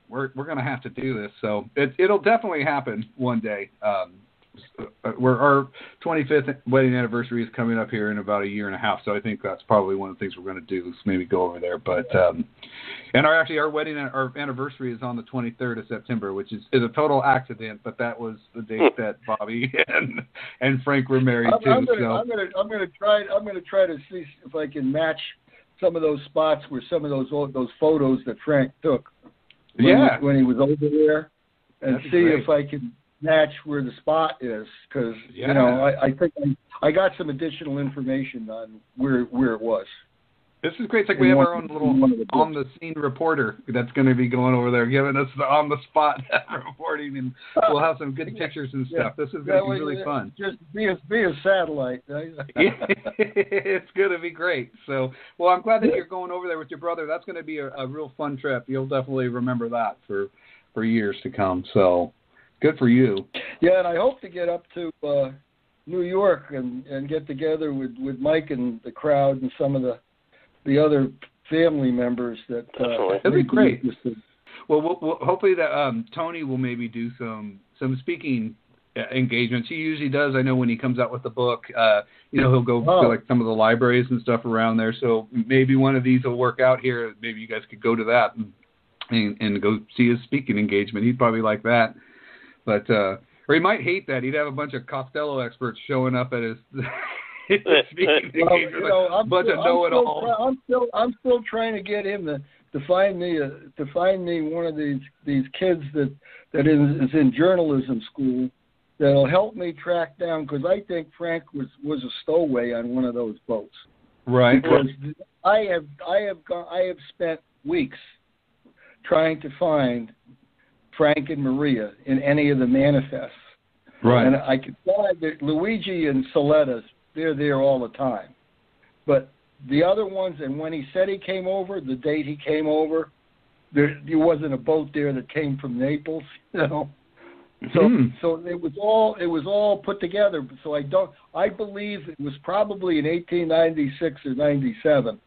we're going to have to do this. So it'll definitely happen one day. Our 25th wedding anniversary is coming up here in about a year and a half, so I think that's probably one of the things we're going to do is maybe go over there. But and our anniversary is on the 23rd of September, which is a total accident, but that was the date that Bobby and Frank were married too. I'm going to try to see if I can match some of those spots where some of those photos that Frank took when he was over there, and That'd see if I can match where the spot is, because I think I got some additional information on where it was. This is great. It's like we have our own little on-the-scene reporter that's going to be going over there, giving us the on-the-spot reporting, and we'll have some good pictures and stuff. This is going to be really fun. Just be a satellite. It's going to be great. So, well, I'm glad that you're going over there with your brother. That's going to be a real fun trip. You'll definitely remember that for years to come. So, good for you. Yeah, and I hope to get up to New York and get together with Mike and the crowd and some of the other family members that. That'd be great. Well, hopefully that Tony will maybe do some speaking engagements. He usually does. I know when he comes out with the book, he'll go to like some of the libraries and stuff around there. So maybe one of these will work out here. Maybe you guys could go to that and go see his speaking engagement. He'd probably like that. But or he might hate that. He'd have a bunch of Costello experts showing up at his speaking engagement, a bunch of know-it-alls. I'm still trying to get him to find me one of these kids that is in journalism school that'll help me track down, because I think Frank was a stowaway on one of those boats. Right. Because I have spent weeks trying to find Frank and Maria in any of the manifests. Right. And I could find that Luigi and Soletta's, they're there all the time. But the other ones, and when he said he came over, the date he came over, there wasn't a boat there that came from Naples, So it was all put together. So I believe it was probably in 1896 or 97,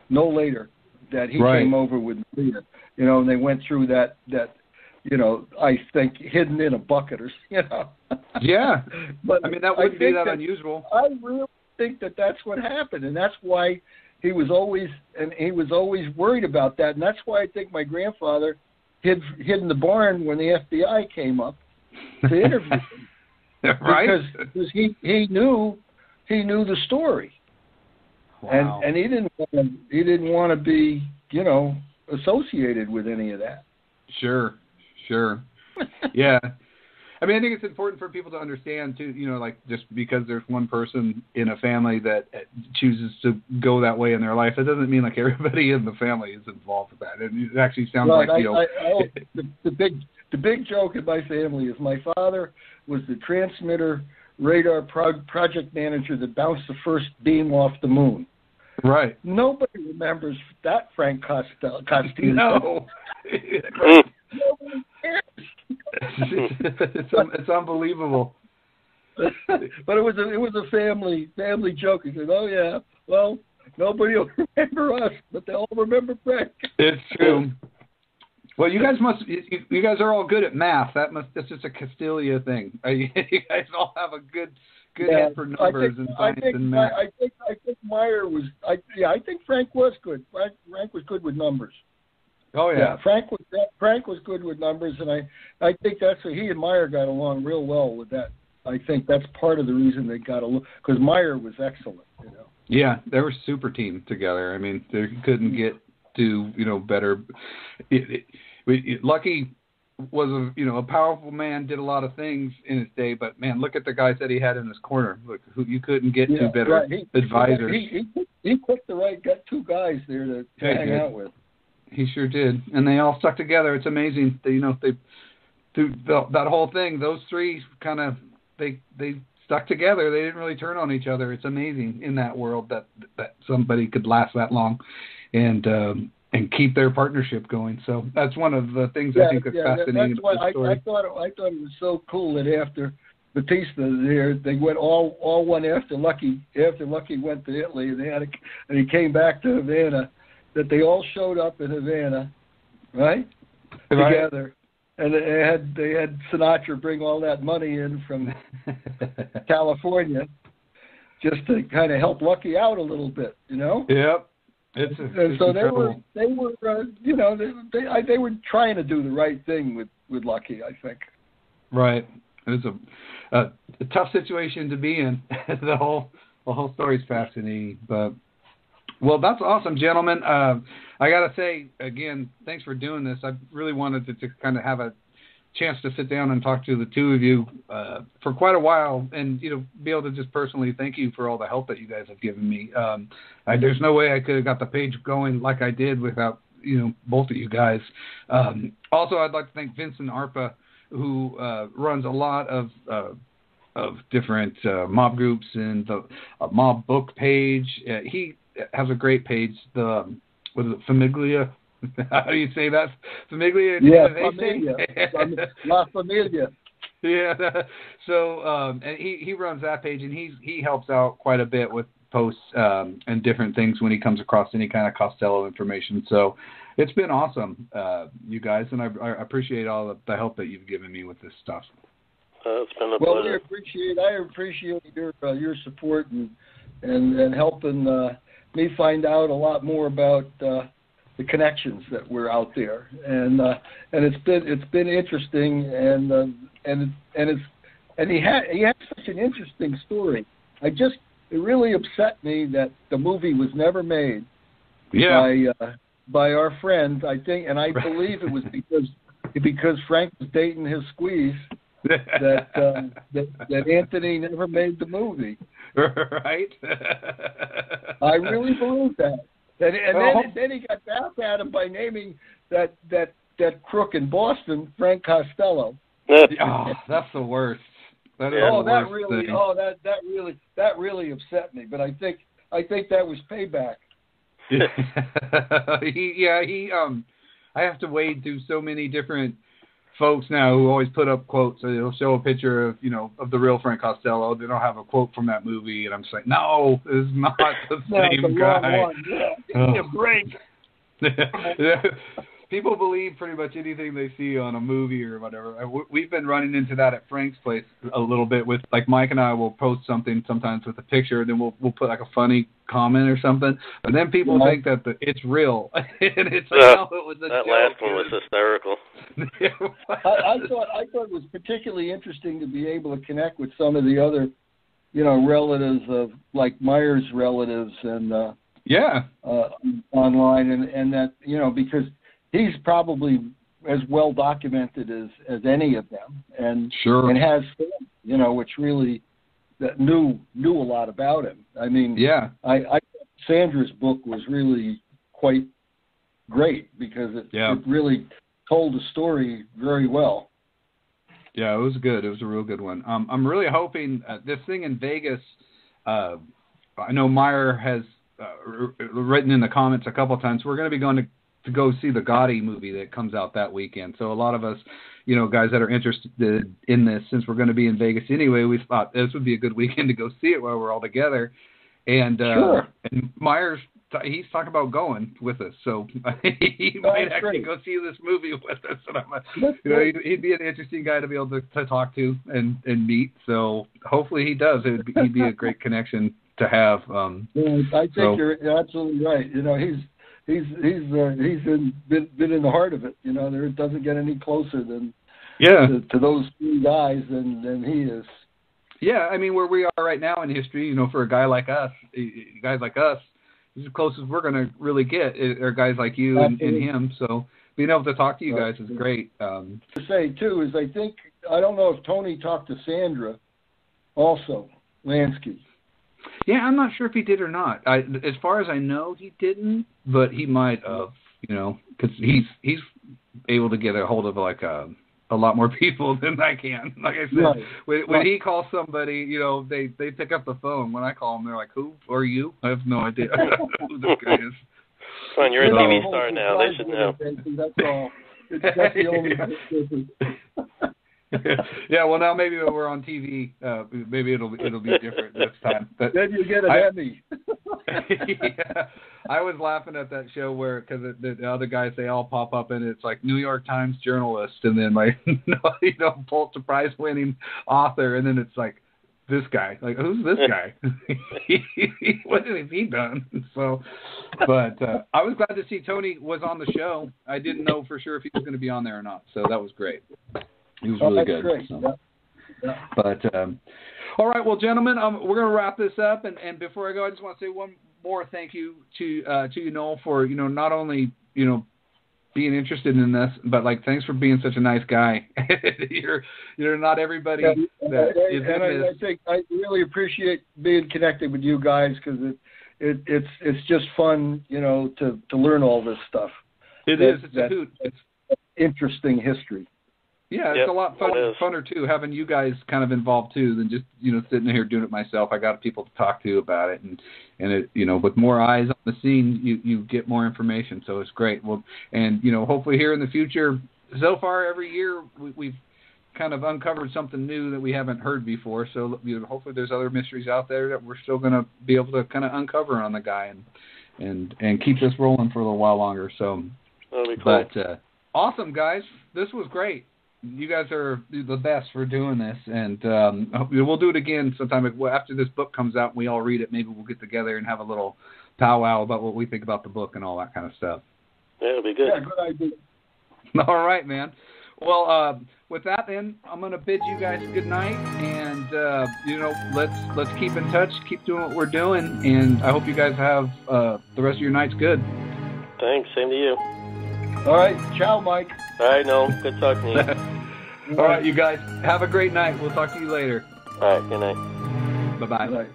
no later, that he came over with Maria. And they went through that I think hidden in a bucket or Yeah. But I mean, that wouldn't be that unusual. I really think that that's what happened, and that's why he was always worried about that, and that's why I think my grandfather hid in the barn when the FBI came up to interview him. Right. Because he knew the story. Wow. And he didn't want to be associated with any of that. Sure. Sure. Yeah. I mean, I think it's important for people to understand, too, like just because there's one person in a family that chooses to go that way in their life, it doesn't mean like everybody in the family is involved with that. It actually sounds like, the big joke in my family is my father was the transmitter radar project manager that bounced the first beam off the moon. Right. Nobody remembers that Frank Costello. No. Nobody cares. It's unbelievable. But it was a family joke. He said, "Oh yeah, well, nobody will remember us, but they'll all remember Frank." It's true. Well, you guys are all good at math. That's just a Castiglia thing. You guys all have a good head for numbers and science and math. I think Meyer was. I think Frank was good. Frank was good with numbers. Oh yeah. Frank was good with numbers, and I think that's what he and Meyer got along real well with that. I think that's part of the reason they got along, because Meyer was excellent. Yeah, they were super team together. I mean, they couldn't get to better. Lucky was a powerful man, did a lot of things in his day, but man, look at the guys that he had in his corner. Look, who you couldn't get to better advisors. He picked got two guys there to hang out with. He sure did, and they all stuck together. It's amazing. They through that whole thing. Those three kind of they stuck together. They didn't really turn on each other. It's amazing in that world that somebody could last that long, and keep their partnership going. So that's one of the things I think is fascinating about the story. I thought it was so cool that after Batista there, they went all one after Lucky. After Lucky went to Italy, and he came back to Havana. That they all showed up in Havana, right? Together, and they had Sinatra bring all that money in from California, just to kind of help Lucky out a little bit, Yep. It's so incredible. they were trying to do the right thing with Lucky, I think. Right. It was a tough situation to be in. The whole story is fascinating, but. Well, that's awesome, gentlemen. I got to say, again, thanks for doing this. I really wanted to kind of have a chance to sit down and talk to the two of you for quite a while and, be able to just personally thank you for all the help that you guys have given me. There's no way I could have got the page going like I did without, both of you guys. Also, I'd like to thank Vincent Arpa, who runs a lot of different mob groups and the mob book page. He has a great page. Was it Famiglia? How do you say that? Famiglia? Yeah, Familia. La Familia. Yeah. So, and he runs that page, and he helps out quite a bit with posts and different things when he comes across any kind of Costello information. So, it's been awesome, you guys, and I appreciate all the help that you've given me with this stuff. It's been a pleasure. I appreciate your support and helping me find out a lot more about the connections that were out there, and it's been interesting, and he had such an interesting story. It really upset me that the movie was never made. Yeah. By our friend, I think, and I believe it was because Frank was dating his squeeze that Anthony never made the movie. Right. I really believe that. Then he got back at him by naming that crook in Boston, Frank Costello. Oh, that's the worst. That really upset me. But I think that was payback. I have to wade through so many different folks now who always put up quotes. So they'll show a picture of the real Frank Costello. They don't have a quote from that movie, and I'm just like, no, this is not the same guy. Wrong one. Yeah, give me a break. People believe pretty much anything they see on a movie or whatever. We've been running into that at Frank's place a little bit with, like, Mike and I will post something sometimes with a picture, and then we'll put like a funny comment or something, and then people think that it's real, and it's like, no, it was a joke. That last one was hysterical. I thought it was particularly interesting to be able to connect with some of the other, relatives of, like, Meyer's relatives and online, and that, because he's probably as well documented as any of them, and sure, and has, which really knew a lot about him. I mean, yeah, I thought Sandra's book was really quite great because it really told the story very well. Yeah, it was good. It was a real good one. I'm really hoping this thing in Vegas. I know Meyer has written in the comments a couple of times. We're going to be going to go see the Gotti movie that comes out that weekend. So a lot of us, guys that are interested in this, since we're going to be in Vegas anyway, we thought this would be a good weekend to go see it while we're all together. And sure. And Meyer's he's talking about going with us, so he might actually go see this movie with us. And he'd be an interesting guy to be able to talk to and meet. So hopefully he does. He'd be a great connection to have. I think you're absolutely right. He's been in the heart of it. There it doesn't get any closer than to those three guys than he is. Yeah, I mean, where we are right now in history, for a guy like us, guys like us, as close as we're going to really get are guys like you and him. So being able to talk to you guys is great. To say, too, is I don't know if Tony talked to Sandra also, Lansky. Yeah, I'm not sure if he did or not. As far as I know, he didn't, but he might have, because he's able to get a hold of a lot more people than I can. Like I said, when he calls somebody, they pick up the phone. When I call them, they're like, "Who are you?" I have no idea who this guy is. Come on, you're a TV star now. They should know. That's all. That's the only difference. Yeah, well, now maybe when we're on TV, maybe it'll be different this time. But then you get an Emmy. Yeah, I was laughing at that show because the other guys, they all pop up and it's like New York Times journalist, and then Pulitzer Prize winning author, and then it's like this guy. Like, who's this guy? What has he done? So, but I was glad to see Tony was on the show. I didn't know for sure if he was going to be on there or not, so that was great. He was really good. Great. So. Yeah. But all right, well, gentlemen, we're going to wrap this up. And before I go, I just want to say one more thank you to you, Noel, for not only being interested in this, but thanks for being such a nice guy. you're not everybody that is in this. I think I really appreciate being connected with you guys because it's just fun to learn all this stuff. It's a hoot. It's interesting history. Yeah, it's a lot funner too, having you guys kind of involved too than just sitting here doing it myself. I got people to talk to about it, and it with more eyes on the scene, you get more information. So it's great. Well, and hopefully here in the future, so far every year we've kind of uncovered something new that we haven't heard before. So hopefully there's other mysteries out there that we're still going to be able to kind of uncover on the guy and keep this rolling for a little while longer. So, that'll be cool. But awesome, guys, this was great. You guys are the best for doing this, and we'll do it again sometime after this book comes out and we all read it. Maybe we'll get together and have a little powwow about what we think about the book and all that kind of stuff. Yeah, it'll be good. Yeah, good idea. All right, man. Well, with that, then I'm going to bid you guys good night, and let's keep in touch, keep doing what we're doing, and I hope you guys have the rest of your nights good. Thanks. Same to you. All right. Ciao, Mike. All right, Noel. Good talking to you. All right, you guys. Have a great night. We'll talk to you later. All right. Good night. Bye-bye. Good night.